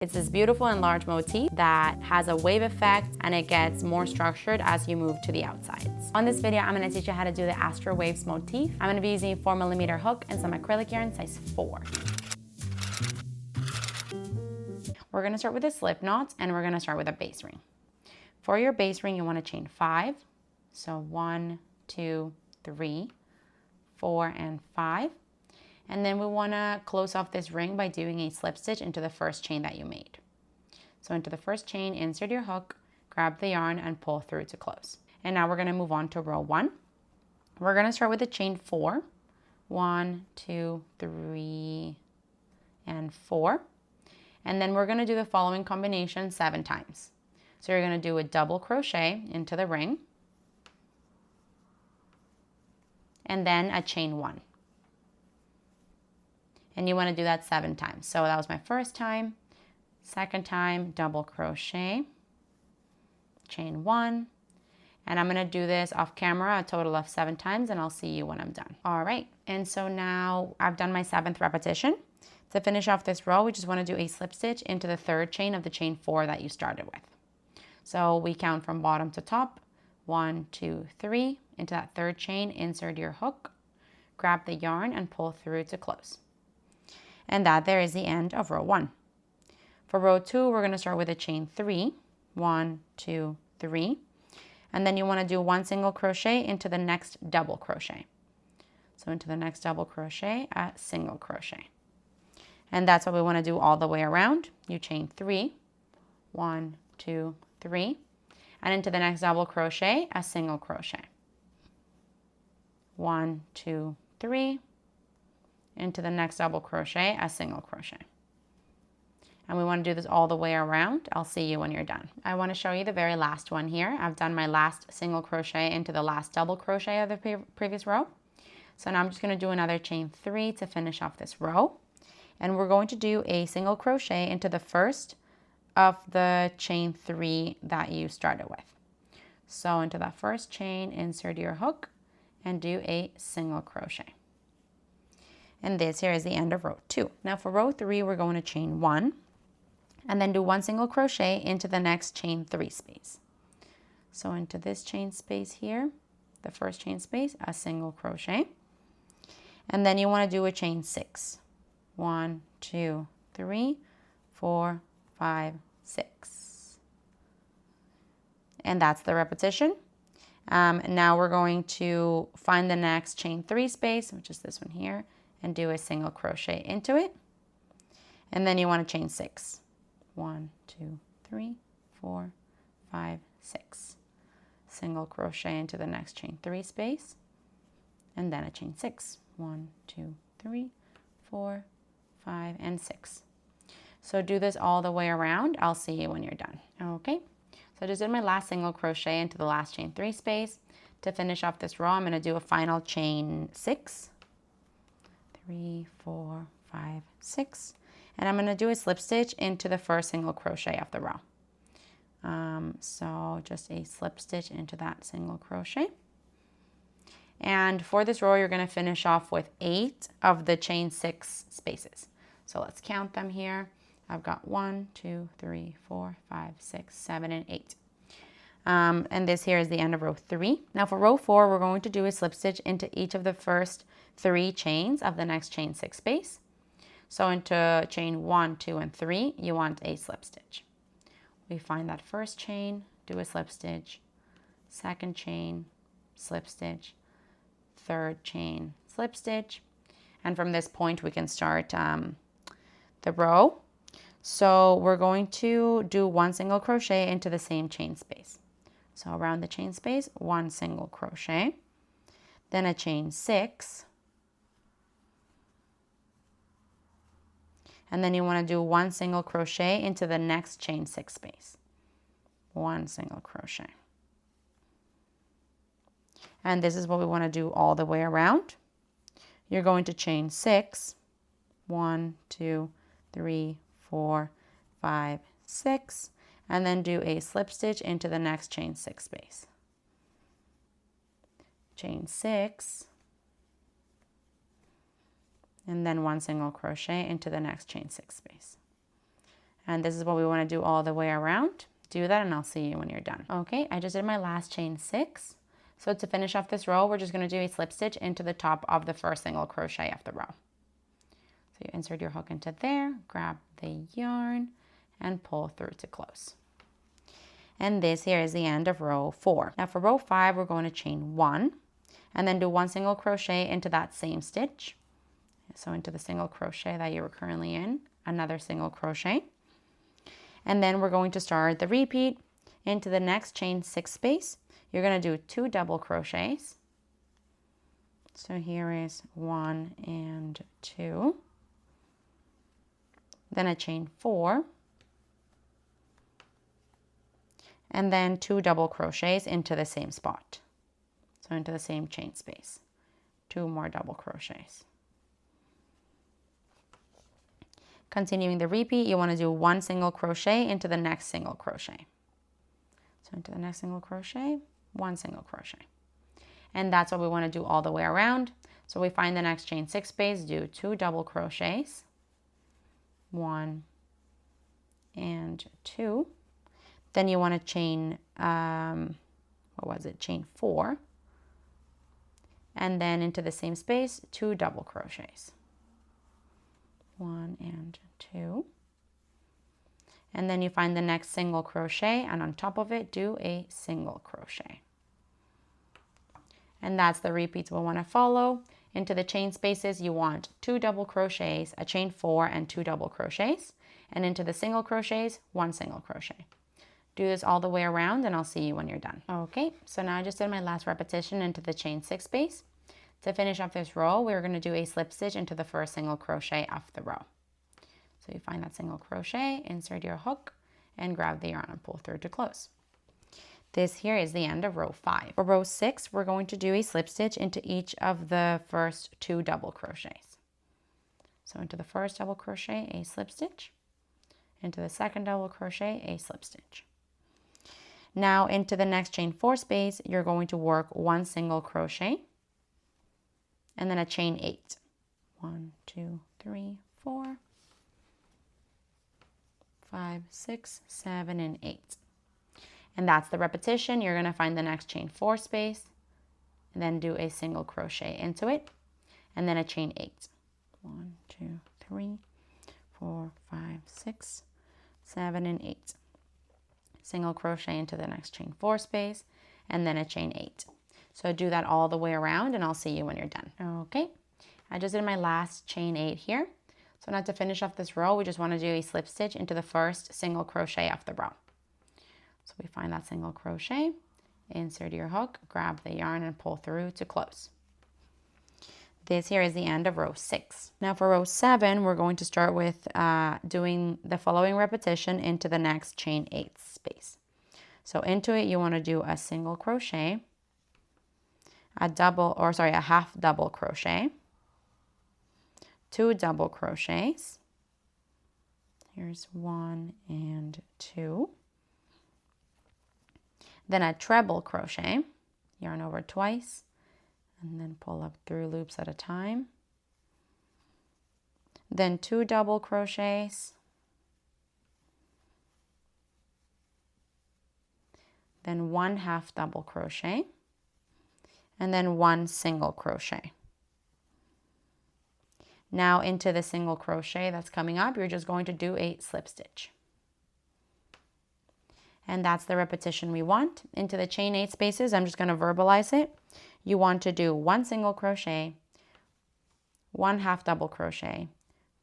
It's this beautiful and large motif that has a wave effect and it gets more structured as you move to the outsides. On this video, I'm going to teach you how to do the Astro Waves motif. I'm going to be using a 4mm hook and some acrylic yarn size 4. We're going to start with a slip knot and we're going to start with a base ring. For your base ring, you want to chain 5. So 1, 2, 3, 4, and 5. And then we want to close off this ring by doing a slip stitch into the first chain that you made. So into the first chain, insert your hook, grab the yarn and pull through to close. And now we're going to move on to row 1. We're going to start with the chain 4. 1, 2, 3, and 4. And then we're going to do the following combination 7 times. So you're going to do a double crochet into the ring, and then a chain 1. And you want to do that 7 times. So that was my first time. Second time, double crochet, chain 1. And I'm going to do this off camera a total of 7 times, and I'll see you when I'm done. All right, and so now I've done my 7th repetition. To finish off this row, we just want to do a slip stitch into the 3rd chain of the chain 4 that you started with. So we count from bottom to top. 1, 2, 3. Into that 3rd chain, insert your hook, grab the yarn and pull through to close. And that there is the end of row 1. For row 2, we're going to start with a chain 3. 1, 2, 3. And then you want to do 1 single crochet into the next double crochet. So into the next double crochet, a single crochet. And that's what we want to do all the way around. You chain 3. 1, 2, 3. And into the next double crochet, a single crochet. 1, 2, 3. Into the next double crochet, a single crochet. And we want to do this all the way around. I'll see you when you're done. I want to show you the very last one here. I've done my last single crochet into the last double crochet of the previous row. So now I'm just going to do another chain 3 to finish off this row. And we're going to do a single crochet into the first of the chain 3 that you started with. So into that first chain, insert your hook and do a single crochet. And this here is the end of row 2. Now for row 3, we're going to chain 1 and then do 1 single crochet into the next chain 3 space. So into this chain space here, the first chain space, a single crochet. And then you want to do a chain 6. 1, 2, 3, 4, 5, 6. And that's the repetition. Now we're going to find the next chain 3 space, which is this one here, and do a single crochet into it. And then you want to chain 6. 1, 2, 3, 4, 5, 6. Single crochet into the next chain 3 space, and then a chain 6. 1, 2, 3, 4, 5, and 6. So do this all the way around. I'll see you when you're done. Okay, so I just did my last single crochet into the last chain 3 space. To finish off this row, I'm going to do a final chain 6. 3, 4, 5, 6. And I'm going to do a slip stitch into the first single crochet of the row. So just a slip stitch into that single crochet. And for this row, you're going to finish off with 8 of the chain 6 spaces. So let's count them here. I've got 1, 2, 3, 4, 5, 6, 7, and 8. And this here is the end of row 3. Now for row 4, we're going to do a slip stitch into each of the first 3 chains of the next chain 6 space. So into chain 1, 2, and 3, you want a slip stitch. We find that first chain, do a slip stitch, second chain, slip stitch, third chain, slip stitch, and from this point we can start the row. So we're going to do 1 single crochet into the same chain space. So around the chain space, 1 single crochet, then a chain 6, and then you want to do 1 single crochet into the next chain 6 space. 1 single crochet. And this is what we want to do all the way around. You're going to chain 6, 1, 2, 3, 4, 5, 6, and then do a slip stitch into the next chain 6 space. Chain 6, and then 1 single crochet into the next chain 6 space. And this is what we want to do all the way around. Do that and I'll see you when you're done. Okay, I just did my last chain 6. So to finish off this row, we're just going to do a slip stitch into the top of the first single crochet of the row. So you insert your hook into there, grab the yarn, and pull through to close. And this here is the end of row 4. Now for row 5, we're going to chain 1 and then do 1 single crochet into that same stitch. So into the single crochet that you were currently in, another single crochet. And then we're going to start the repeat into the next chain 6 space. You're going to do 2 double crochets. So here is 1 and 2. Then a chain 4. And then 2 double crochets into the same spot. So into the same chain space. 2 more double crochets. Continuing the repeat, you want to do 1 single crochet into the next single crochet. So into the next single crochet, 1 single crochet. And that's what we want to do all the way around. So we find the next chain 6 space, do 2 double crochets, 1 and 2. Then you want to chain, chain 4. And then into the same space, 2 double crochets. 1 and 2. And then you find the next single crochet and on top of it do a single crochet. And that's the repeats we'll want to follow. Into the chain spaces you want 2 double crochets, a chain 4 and 2 double crochets. And into the single crochets, 1 single crochet. Do this all the way around and I'll see you when you're done. Okay, so now I just did my last repetition into the chain 6 space. To finish off this row, we're going to do a slip stitch into the first single crochet of the row. So you find that single crochet, insert your hook, and grab the yarn and pull through to close. This here is the end of row 5. For row 6, we're going to do a slip stitch into each of the first 2 double crochets. So into the first double crochet, a slip stitch. Into the second double crochet, a slip stitch. Now into the next chain 4 space, you're going to work 1 single crochet. And then a chain 8. 1, 2, 3, 4, 5, 6, 7, and 8. And that's the repetition. You're going to find the next chain 4 space and then do a single crochet into it and then a chain 8. 1, 2, 3, 4, 5, 6, 7, and 8. Single crochet into the next chain 4 space and then a chain 8. So do that all the way around and I'll see you when you're done. Okay, I just did my last chain 8 here. So now to finish off this row, we just want to do a slip stitch into the first single crochet of the row. So we find that single crochet, insert your hook, grab the yarn and pull through to close. This here is the end of row 6. Now for row 7, we're going to start with doing the following repetition into the next chain 8 space. So into it, you want to do a single crochet, a half double crochet, 2 double crochets. Here's 1 and 2. Then a treble crochet, yarn over twice, and then pull up 3 loops at a time. Then 2 double crochets. Then 1 half double crochet. And then 1 single crochet. Now into the single crochet that's coming up, you're just going to do a slip stitch. And that's the repetition we want. Into the chain 8 spaces, I'm just going to verbalize it. You want to do 1 single crochet, 1 half double crochet,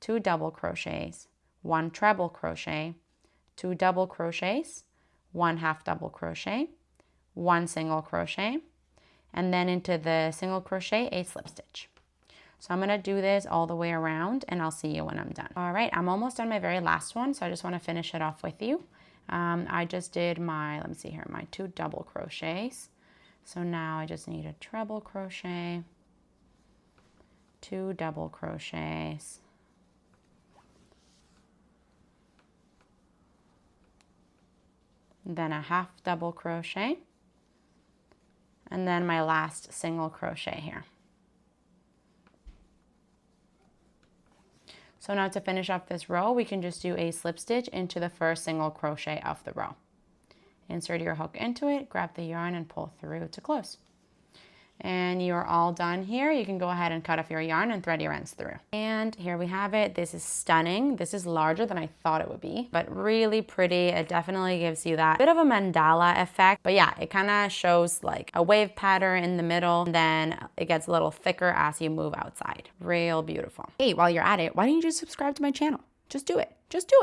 2 double crochets, 1 treble crochet, 2 double crochets, 1 half double crochet, 1 single crochet, and then into the single crochet, a slip stitch. So I'm going to do this all the way around and I'll see you when I'm done. All right, I'm almost on my very last one, so I just want to finish it off with you. I just did my 2 double crochets. So now I just need a treble crochet, 2 double crochets, then a half double crochet, and then my last single crochet here. So now to finish up this row, we can just do a slip stitch into the first single crochet of the row. Insert your hook into it, grab the yarn and pull through to close. And you're all done here. You can go ahead and cut off your yarn and thread your ends through. And here we have it. This is stunning. This is larger than I thought it would be, but really pretty. It definitely gives you that bit of a mandala effect. But yeah, it kind of shows like a wave pattern in the middle. And then it gets a little thicker as you move outside. Real beautiful. Hey, while you're at it, why don't you just subscribe to my channel? Just do it. Just do it.